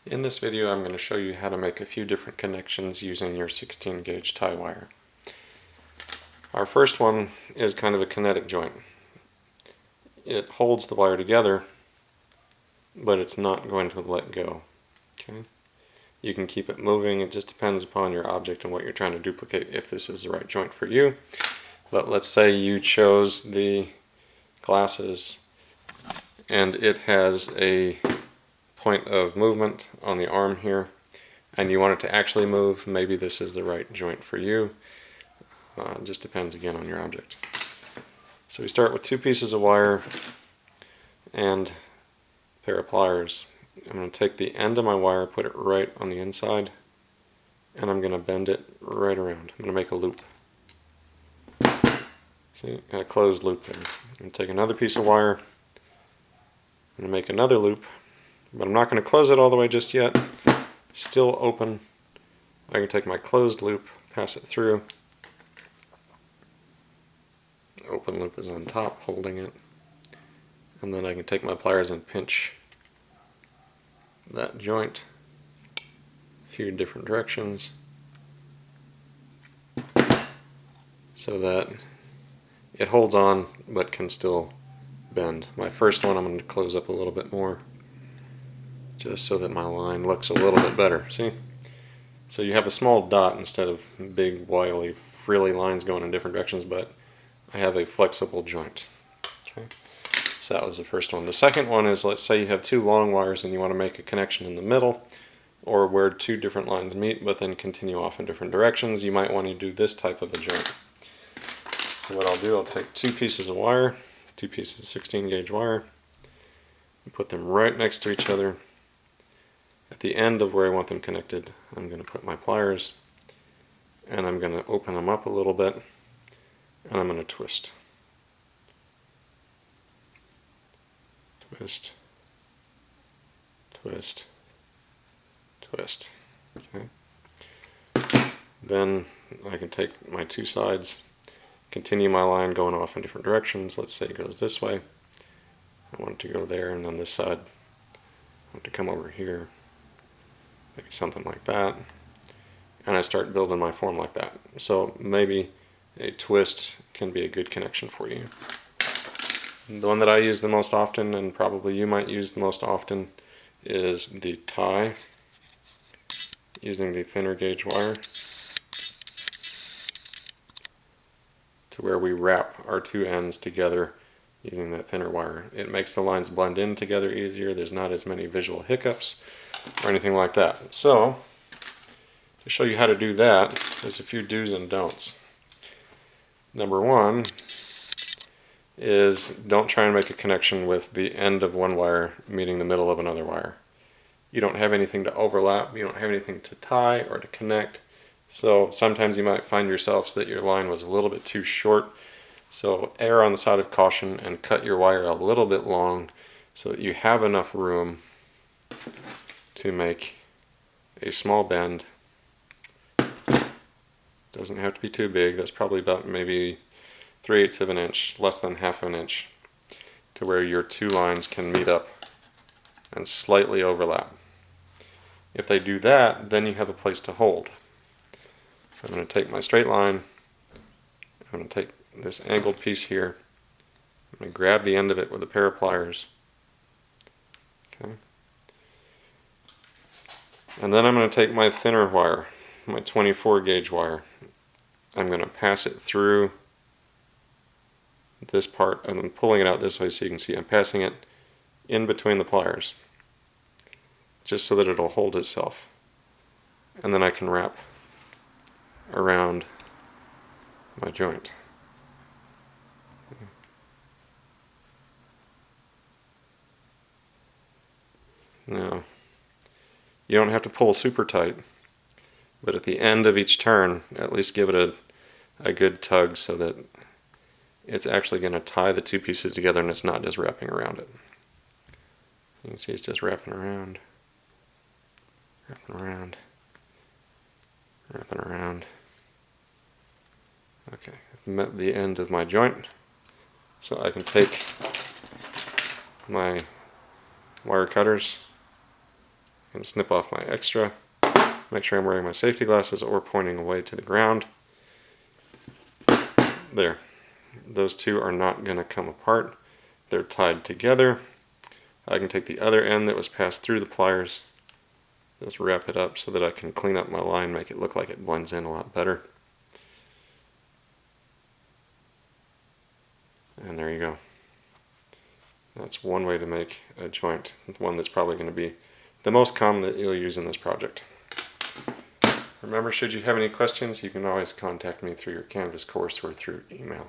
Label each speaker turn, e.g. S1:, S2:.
S1: In this video I'm going to show you how to make a few different connections using your 16 gauge tie wire. Our first one is kind of a kinetic joint. It holds the wire together, but it's not going to let go. Okay? You can keep it moving, it just depends upon your object and what you're trying to duplicate if this is the right joint for you. But let's say you chose the glasses and it has a point of movement on the arm here and you want it to actually move. Maybe this is the right joint for you. It just depends again on your object. So we start with two pieces of wire and a pair of pliers. I'm going to take the end of my wire, put it right on the inside, and I'm going to bend it right around. I'm going to make a loop. See, got a closed loop there. I'm going to take another piece of wire, I'm going to make another loop, but I'm not going to close it all the way just yet. Still open. I can take my closed loop, pass it through. Open loop is on top, holding it. And then I can take my pliers and pinch that joint a few different directions so that it holds on but can still bend. My first one I'm going to close up a little bit more just so that my line looks a little bit better. See? So you have a small dot instead of big wily frilly lines going in different directions, but I have a flexible joint. Okay? So that was the first one. The second one is, let's say you have two long wires and you want to make a connection in the middle, or where two different lines meet but then continue off in different directions. You might want to do this type of a joint. So what I'll do, I'll take two pieces of wire, two pieces of 16 gauge wire, and put them right next to each other. At the end of where I want them connected, I'm going to put my pliers and I'm going to open them up a little bit and I'm going to twist. Twist, twist, twist. Okay. Then I can take my two sides, continue my line going off in different directions. Let's say it goes this way. I want it to go there, and on this side I want it to come over here. Maybe something like that. And I start building my form like that. So maybe a twist can be a good connection for you. The one that I use the most often, and probably you might use the most often, is the tie using the thinner gauge wire to where we wrap our two ends together using that thinner wire. It makes the lines blend in together easier. There's not as many visual hiccups or anything like that. So to show you how to do that, there's a few do's and don'ts. Number one is don't try and make a connection with the end of one wire meeting the middle of another wire. You don't have anything to overlap, you don't have anything to tie or to connect, so sometimes you might find yourself that your line was a little bit too short. So err on the side of caution and cut your wire a little bit long so that you have enough room to make a small bend. Doesn't have to be too big, that's probably about maybe 3/8 of an inch, less than half an inch, to where your two lines can meet up and slightly overlap. If they do that, then you have a place to hold. So I'm going to take my straight line, I'm going to take this angled piece here, I'm going to grab the end of it with a pair of pliers. Okay. And then I'm going to take my thinner wire, my 24 gauge wire. I'm going to pass it through this part and I'm pulling it out this way so you can see I'm passing it in between the pliers just so that it'll hold itself, and then I can wrap around my joint. Now you don't have to pull super tight, but at the end of each turn at least give it a good tug so that it's actually going to tie the two pieces together and it's not just wrapping around it. You can see it's just wrapping around, wrapping around, wrapping around. Okay, I've met the end of my joint, so I can take my wire cutters, going to snip off my extra, make sure I'm wearing my safety glasses or pointing away to the ground. There. Those two are not going to come apart. They're tied together. I can take the other end that was passed through the pliers, just wrap it up so that I can clean up my line, make it look like it blends in a lot better. And there you go. That's one way to make a joint, one that's probably going to be the most common that you'll use in this project. Remember, should you have any questions, you can always contact me through your Canvas course or through email.